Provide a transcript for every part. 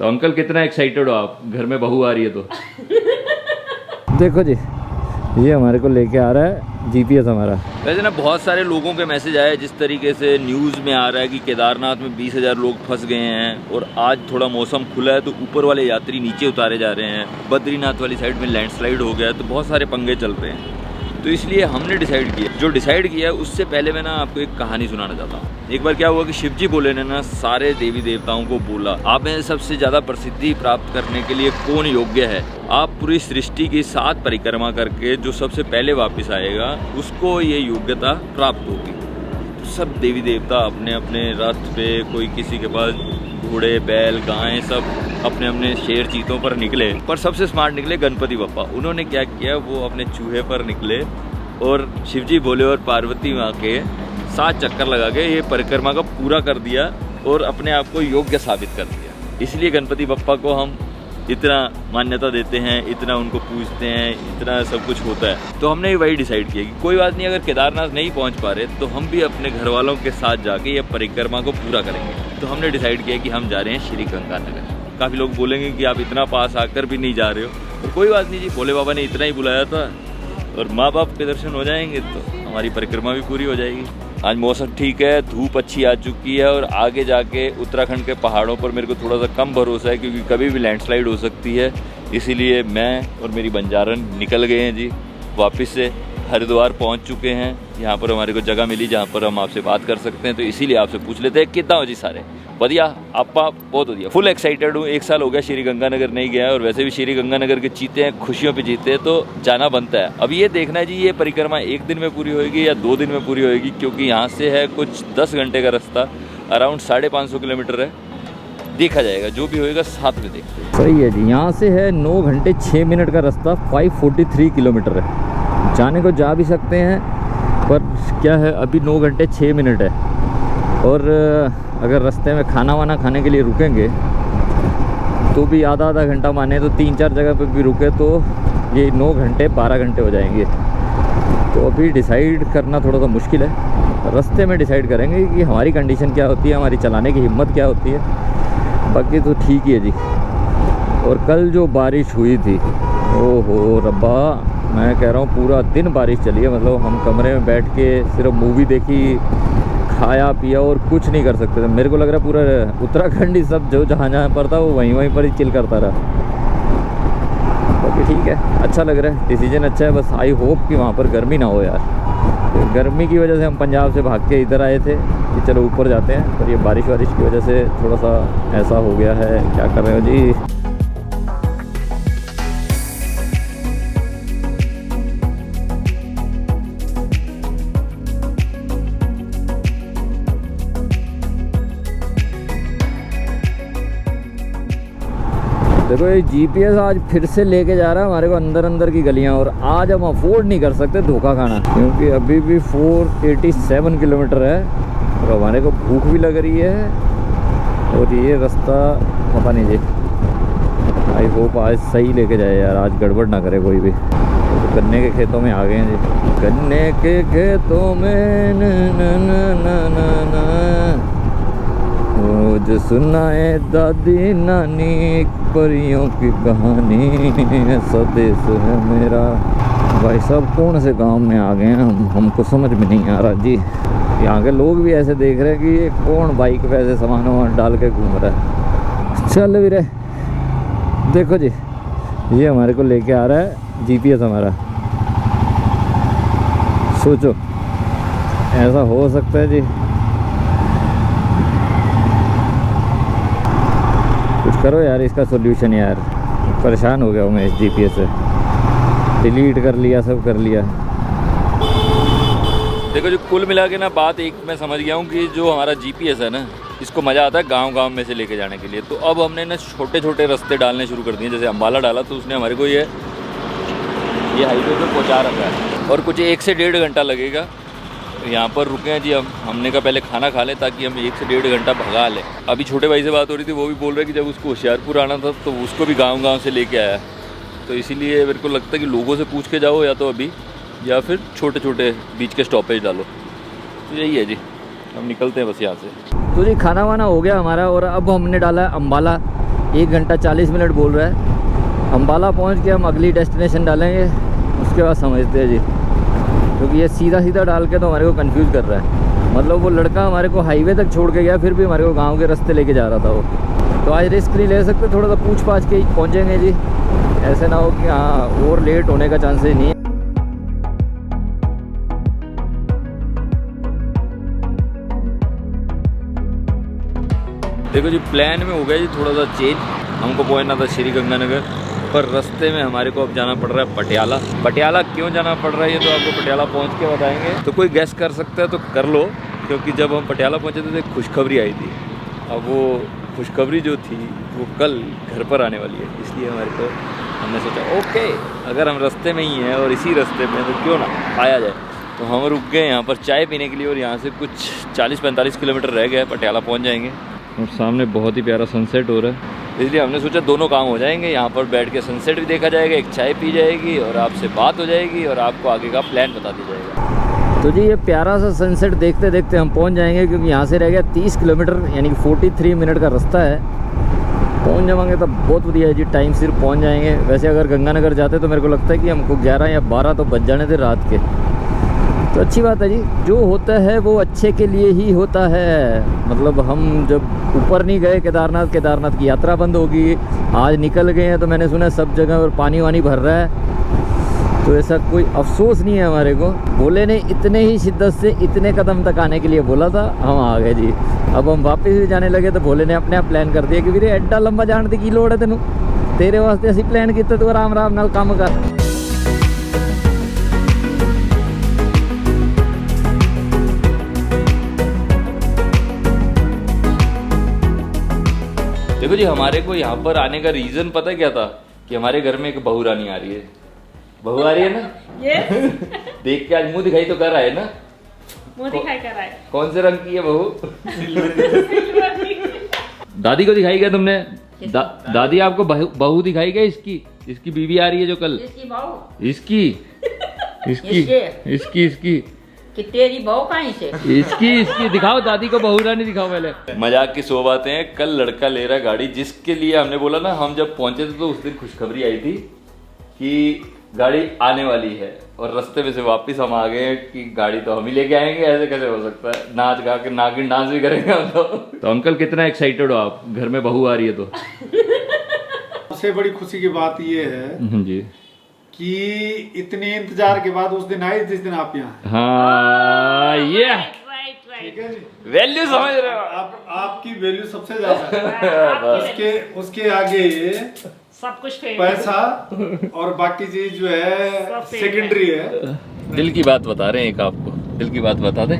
तो अंकल कितना एक्साइटेड हो आप, घर में बहू आ रही है तो? देखो जी, ये हमारे को लेके आ रहा है जीपीएस हमारा। वैसे ना बहुत सारे लोगों के मैसेज आए, जिस तरीके से न्यूज़ में आ रहा है कि केदारनाथ में 20,000 लोग फंस गए हैं और आज थोड़ा मौसम खुला है तो ऊपर वाले यात्री नीचे उतारे जा रहे हैं, बद्रीनाथ वाली साइड में लैंडस्लाइड हो गया है, तो बहुत सारे पंगे चल रहे हैं। तो इसलिए हमने डिसाइड किया उससे पहले मैं ना आपको एक कहानी सुनाना चाहता हूँ। एक बार क्या हुआ कि शिव जी बोले ने ना सारे देवी देवताओं को बोला, आप में सबसे ज़्यादा प्रसिद्धि प्राप्त करने के लिए कौन योग्य है? आप पूरी सृष्टि की 7 परिक्रमा करके जो सबसे पहले वापस आएगा उसको ये योग्यता प्राप्त होगी। तो सब देवी देवता अपने अपने रथ पे, कोई किसी के पास घोड़े, बैल, गायें, सब अपने अपने शेर चीतों पर निकले। पर सबसे स्मार्ट निकले गणपति बप्पा। उन्होंने क्या किया, वो अपने चूहे पर निकले और शिवजी भोले और पार्वती माँ के 7 चक्कर लगा के ये परिक्रमा का पूरा कर दिया और अपने आप को योग्य साबित कर दिया। इसलिए गणपति बप्पा को हम इतना मान्यता देते हैं, इतना उनको पूजते हैं, इतना सब कुछ होता है। तो हमने वही डिसाइड किया कि कोई बात नहीं, अगर केदारनाथ नहीं पहुंच पा रहे तो हम भी अपने घर वालों के साथ जाके ये परिक्रमा को पूरा करेंगे। तो हमने डिसाइड किया कि हम जा रहे हैं श्री गंगानगर। काफ़ी लोग बोलेंगे कि आप इतना पास आकर भी नहीं जा रहे हो, तो कोई बात नहीं जी, भोले बाबा ने इतना ही बुलाया था और माँ बाप के दर्शन हो जाएंगे तो हमारी परिक्रमा भी पूरी हो जाएगी। आज मौसम ठीक है, धूप अच्छी आ चुकी है और आगे जाके उत्तराखंड के पहाड़ों पर मेरे को थोड़ा सा कम भरोसा है, क्योंकि कभी भी लैंडस्लाइड हो सकती है। इसीलिए मैं और मेरी बंजारन निकल गए हैं जी, वापस से हरिद्वार पहुंच चुके हैं। यहाँ पर हमारे को जगह मिली जहाँ पर हम आपसे बात कर सकते हैं, तो इसीलिए आपसे पूछ लेते हैं कितना हो जी सारे बढ़िया? आपा बहुत बढ़िया, फुल एक्साइटेड हूँ। 1 साल हो गया श्री गंगानगर नहीं गया, और वैसे भी श्री गंगानगर के जीते हैं, खुशियों पे जीते हैं, तो जाना बनता है। अब ये देखना है जी, ये परिक्रमा 1 दिन में पूरी होगी या 2 दिन में पूरी होगी, क्योंकि यहाँ से है कुछ 10 घंटे का रास्ता, अराउंड 550 किलोमीटर है। देखा जाएगा, जो भी होएगा साथ में देखते हैं। सही है जी, यहाँ से है 9 घंटे 6 मिनट का रास्ता, 543 किलोमीटर है। जाने को जा भी सकते हैं, पर क्या है अभी 9 घंटे 6 मिनट है। और अगर रास्ते में खाना वाना खाने के लिए रुकेंगे तो भी आधा घंटा माने तो 3-4 जगह पे भी रुके तो ये 9 घंटे 12 घंटे हो जाएंगे। तो अभी डिसाइड करना थोड़ा सा मुश्किल है, रास्ते में डिसाइड करेंगे कि हमारी कंडीशन क्या होती है, हमारी चलाने की हिम्मत क्या होती है। बाकी तो ठीक ही है जी। और कल जो बारिश हुई थी, ओहो रब्बा, मैं कह रहा हूँ पूरा दिन बारिश चली है। मतलब हम कमरे में बैठ के सिर्फ मूवी देखी, खाया पिया और कुछ नहीं कर सकते थे। मेरे को लग रहा है पूरा उत्तराखंड ही सब जो जहाँ पर था वो वहीं पर ही चिल करता रहा। बाकी ठीक है, अच्छा लग रहा है, डिसीजन अच्छा है। बस आई होप कि वहाँ पर गर्मी ना हो यार। तो गर्मी की वजह से हम पंजाब से भाग के इधर आए थे कि चलो ऊपर जाते हैं, पर ये बारिश की वजह से थोड़ा सा ऐसा हो गया है। क्या कर रहे हो जी? देखो ये जीपीएस आज फिर से लेके जा रहा है हमारे को अंदर की गलियां, और आज हम अफोर्ड नहीं कर सकते धोखा खाना, क्योंकि अभी भी 487 किलोमीटर है और हमारे को भूख भी लग रही है। और ये रास्ता पता नहीं जी, आई होप आज सही लेके जाए यार, आज गड़बड़ ना करे कोई भी। तो गन्ने के खेतों में आ गए हैं जी, गन्ने के खेतों में न न न न न न जो सुनाए दादी नानी परियों की कहानी, ऐसा देश है मेरा। भाई साहब कौन से गांव में आ गए हैं हमको समझ में नहीं आ रहा जी। यहाँ के लोग भी ऐसे देख रहे हैं कि ये कौन बाइक पे ऐसे सामान डाल के घूम रहा है। चल वीरे, देखो जी, ये हमारे को लेके आ रहा है जीपीएस हमारा। सोचो ऐसा हो सकता है जी? कुछ करो यार इसका सॉल्यूशन यार, परेशान हो गया हूँ मैं इस जीपीएस से। डिलीट कर लिया, सब कर लिया। देखो जो कुल मिला के ना बात एक मैं समझ गया हूँ कि जो हमारा जीपीएस है ना, इसको मज़ा आता है गांव में से लेके जाने के लिए। तो अब हमने ना छोटे छोटे रास्ते डालने शुरू कर दिए। जैसे अम्बाला डाला तो उसने हमारे को ये हाईवे पे पहुँचा रखा है, और कुछ 1 से 1.5 घंटा लगेगा। यहाँ पर रुके हैं जी हमने कहा पहले खाना खा लें ताकि हम 1 से 1.5 घंटा भगा लें। अभी छोटे भाई से बात हो रही थी, वो भी बोल रहे कि जब उसको होशियारपुर आना था तो उसको भी गांव से लेके आया। तो इसीलिए मेरे को लगता है कि लोगों से पूछ के जाओ या तो अभी, या फिर छोटे छोटे बीच के स्टॉपेज डालो। तो यही है जी, हम निकलते हैं बस यहाँ से। तो जी खाना वाना हो गया हमारा, और अब हमने डाला है अम्बाला। 1 घंटा 40 मिनट बोल रहा है। अम्बाला पहुंच के हम अगली डेस्टिनेशन डालेंगे, उसके बाद समझते हैं जी, क्योंकि ये सीधा सीधा डाल के तो हमारे को कंफ्यूज कर रहा है। मतलब वो लड़का हमारे को हाईवे तक छोड़ के गया, फिर भी हमारे को गांव के रास्ते लेके जा रहा था वो। तो आज रिस्क नहीं ले सकते, थोड़ा सा पूछ पाछ के ही पहुँचेंगे जी, ऐसे ना हो कि हाँ और लेट होने का चांसेस नहीं है। देखो जी, प्लान में हो गया जी थोड़ा सा चेंज। हमको पहुंचना था श्री गंगानगर, पर रास्ते में हमारे को अब जाना पड़ रहा है पटियाला। पटियाला क्यों जाना पड़ रहा है ये तो आपको पटियाला पहुंच के बताएंगे। तो कोई गैस कर सकता है तो कर लो, क्योंकि जब हम पटियाला पहुंचे थे तो एक खुशखबरी आई थी। अब वो खुशखबरी जो थी वो कल घर पर आने वाली है, इसलिए हमारे को हमने सोचा ओके अगर हम रास्ते में ही हैं और इसी रास्ते में तो क्यों ना आया जाए। तो हम रुक गए यहाँ पर चाय पीने के लिए, और यहाँ से कुछ 40-45 किलोमीटर रह गए, पटियाला पहुँच जाएंगे। और सामने बहुत ही प्यारा सनसेट हो रहा है, इसलिए हमने सोचा दोनों काम हो जाएंगे। यहाँ पर बैठ के सनसेट भी देखा जाएगा, एक चाय पी जाएगी और आपसे बात हो जाएगी और आपको आगे का प्लान बता दिया जाएगा। तो जी ये प्यारा सा सनसेट देखते देखते हम पहुँच जाएंगे, क्योंकि यहाँ से रह गया 30 किलोमीटर यानी कि 43 मिनट का रास्ता है। पहुँच जाएंगे तो बहुत बढ़िया है जी, टाइम सिर पहुँच जाएंगे। वैसे अगर गंगानगर जाते तो मेरे को लगता है कि हमको 11 या 12 तो बज जाने थे रात के। तो अच्छी बात है जी, जो होता है वो अच्छे के लिए ही होता है। मतलब हम जब ऊपर नहीं गए केदारनाथ की यात्रा बंद होगी, आज निकल गए हैं तो मैंने सुना सब जगह पर पानी वानी भर रहा है, तो ऐसा कोई अफसोस नहीं है हमारे को। भोले ने इतने ही शिद्दत से इतने कदम तक आने के लिए बोला था, हम आ गए जी। अब हम वापस भी जाने लगे तो भोले ने अपने आप प्लान कर दिया कि वीरे एड्डा लंबा जाने की लोड़ है तेनू, तेरे वास्ते असी प्लान किया, तू आराम आराम नाल काम कर। देखो जी, हमारे को यहाँ पर आने का रीजन पता क्या था, कि हमारे घर में एक बहू रानी आ रही है। बहू आ रही है ना? देख के आज मुंह दिखाई तो कर रहा है ना? मुंह दिखाई कर रहा है। कौन से रंग की है बहू? दादी को दिखाई क्या तुमने? दादी आपको बहू दिखाई क्या? इसकी बीवी आ रही है जो कल। इसकी बहू? इसकी कि तेरी बहू कहीं से? इसकी दिखाओ, दादी को बहू रानी दिखाओ पहले। मजाक की सो बातें हैं। कल लड़का ले रहा है गाड़ी, जिसके लिए हमने बोला ना, हम जब पहुंचे थे तो उस दिन खुशखबरी आई थी कि गाड़ी आने वाली है, और रास्ते में से वापस हम आ गए कि गाड़ी तो हम ही लेके आएंगे। ऐसे कैसे हो सकता है? नाच गा के नागिन डांस भी करेंगे हम तो अंकल कितना एक्साइटेड हो आप, घर में बहू आ रही है तो? सबसे बड़ी खुशी की बात ये है जी कि इतने इंतजार के बाद उस दिन आए जिस दिन आप यहाँ। हाँ, ये ठीक है जी, वैल्यू समझ रहे हो आपकी वैल्यू सबसे ज्यादा है। उसके आगे सब कुछ पैसा और बाकी चीज जो है सेकेंडरी है। दिल की बात बता रहे हैं एक आपको, दिल की बात बता दें।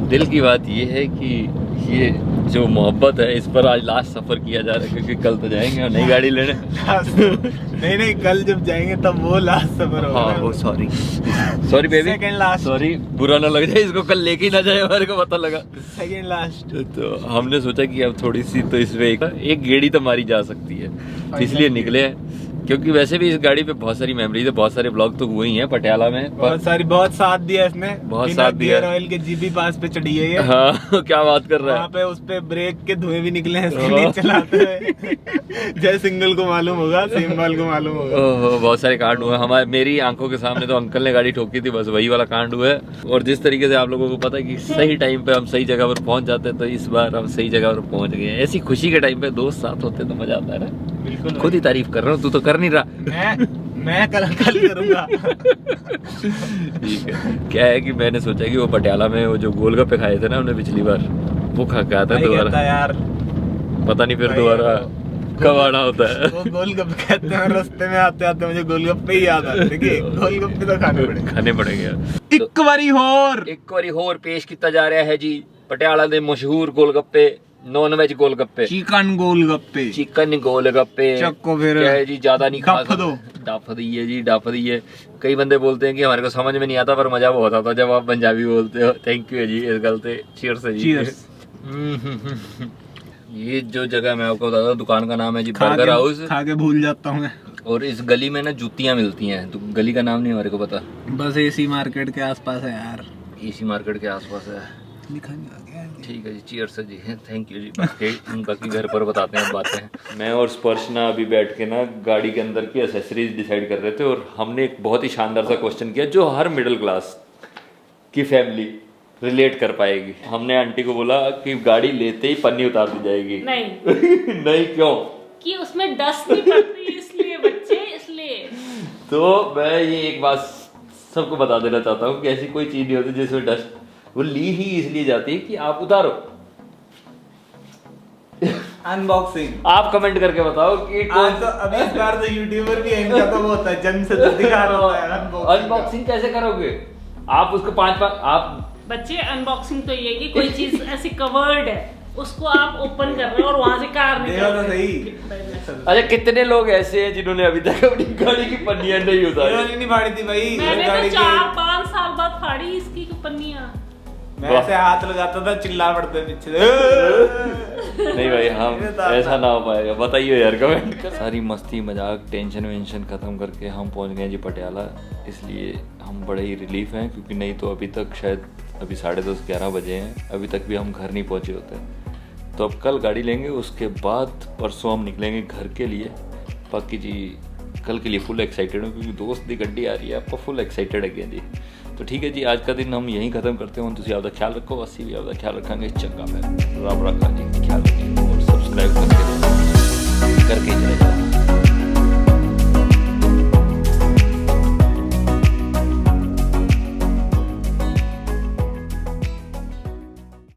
दिल की बात ये है कि ये जो मोहब्बत है इस पर आज लास्ट सफर किया जा रहा है, क्योंकि कल तो जाएंगे और नई गाड़ी लेने। नहीं कल जब जाएंगे तब वो लास्ट सफर होगा। हाँ, वो sorry baby, second last. Sorry, बुरा ना लग जाए, इसको कल लेके ही ना जाए, हमारे को पता लगा। Second last. तो हमने सोचा कि अब थोड़ी सी तो इसमें एक गेड़ी तो मारी जा सकती है, इसलिए निकले हैं। क्योंकि वैसे भी इस गाड़ी पे बहुत सारी मेमोरीज है, बहुत सारे ब्लॉग तो हुए ही हैं पटियाला में। बहुत साथ दिया इसने, बहुत साथ दिया। रॉयल के जीबी पास पे चढ़ी है ये। हाँ, क्या बात कर रहा है। वहाँ पे उस पे ब्रेक के धुएं भी निकले हैं इसके चलाते हुए। जय सिंगल को मालूम होगा, सिंबल को मालूम होगा। ओहो, बहुत सारे कांड हुए हमारे, मेरी आंखों के सामने तो अंकल ने गाड़ी ठोकी थी, बस वही वाला कांड हुआ है। और जिस तरीके से आप लोगों को पता है कि सही टाइम पे हम सही जगह पर पहुंच जाते हैं, तो इस बार हम सही जगह पर पहुंच गए। ऐसी खुशी के टाइम पे दोस्त साथ होते तो मजा आता है ना। बिल्कुल, खुद ही तारीफ कर रहा हूँ, तू तो कर नहीं रहा। मैं कल करूंगा। ठीक है, क्या है कि मैंने सोचा कि वो पटियाला में वो जो गोलगप्पे खाए थे ना हमने पिछली बार, वो खा के आता है दोबारा यार। पता नहीं फिर दोबारा कब आना होता है। वो गोलगप्पे कहते हैं, रास्ते में आते आते मुझे गोलगप्पे ही याद आते। देखिए, गोलगप्पे तो खाने पड़ेंगे। एक बारी होर पेश किया जा रहा है जी पटियाला के मशहूर गोलगप्पे, नॉन वेज गोलगप्पे, चिकन गोलगप्पे। चक्को फिर क्या है जी, ज्यादा नहीं खा सकते। डफ दी है। कई बंदे बोलते हैं कि हमारे को समझ में नहीं आता, पर मजा बहुत आता जब आप पंजाबी बोलते हो। थैंक यू है जी इस गल से। चीयर्स है जी। ये जो जगह मैं आपको बताता हूँ, दुकान का नाम है जी बर्गर हाउस। खा के भूल जाता हूँ मैं। और इस गली में ना जूतियाँ मिलती हैं, तो गली का नाम नहीं हमारे को पता। बस एसी मार्केट के आसपास है यार। एसी मार्केट के आसपास है। लिखा नहीं आ गया है। ठीक है जी, चीयर्स जी, थैंक यू जी। बाकी घर पर बताते हैं बातें। मैं और स्पर्श ना अभी बैठ के ना गाड़ी के अंदर की एसेसरीज डिसाइड कर रहे थे और हमने एक बहुत ही शानदार सा क्वेश्चन किया जो हर मिडिल क्लास की फैमिली रिलेट कर पाएगी। हमने आंटी को बोला कि गाड़ी लेते ही पन्नी उतार दी जाएगी। नहीं नहीं, क्यों? कि उसमें डस्ट नहीं पड़ती इसलिए बच्चे, इसलिए। तो मैं ये एक बात सबको बता देना चाहता हूँ कि ऐसी कोई चीज नहीं होती जिसमें डस्ट, वो ली ही इसलिए जाती है कि आप उतारो। अनबॉक्सिंग आप कमेंट करके बताओ कि आज तो अभी इस बार तो यूट्यूबर भी है, इनका तो वो होता है जन्म से तो दिखा रहा है अनबॉक्सिंग कैसे करोगे आप? उसको पांच आप बच्चे अनबॉक्सिंग तो ये कि कोई चीज ऐसी कवर्ड है उसको आप ओपन कर रहे हो और वहां से कार देखो तो सही। अच्छा, कितने लोग ऐसे हैं जिन्होंने अभी तक अपनी गाड़ी की पन्नियां नहीं उतारी? मैंने नहीं फाड़ी थी भाई मैंने गाड़ी तो 4-5 साल बाद फाड़ी इसकी पन्नियां। मैं ऐसे हाथ लगाता था, चिल्ला पड़ते पीछे से। नहीं भाई, हम ऐसा ना हो पाएगा, बताइए यार कमेंट कर। सारी मस्ती मजाक टेंशन वेंशन खत्म करके हम पहुंच गए जी पटियाला। इसलिए हम बड़े ही रिलीफ हैं क्योंकि नहीं तो अभी तक शायद अभी 10:30-11 बजे हैं, अभी तक भी हम घर नहीं पहुंचे होते। तो अब कल गाड़ी लेंगे, उसके बाद परसों हम निकलेंगे घर के लिए। बाकी जी कल के लिए फुल एक्साइटेड हूँ क्योंकि दोस्त की गड्डी आ रही है, आपको फुल एक्साइटेड है जी। तो ठीक है जी, आज का दिन हम यहीं ख़त्म करते हैं। तुम आपका ख्याल रखो, असी भी आपका ख्याल रखेंगे। चंगा मैं रब रखा जी, ख्याल रखिए और सब्सक्राइब करके चले जाए।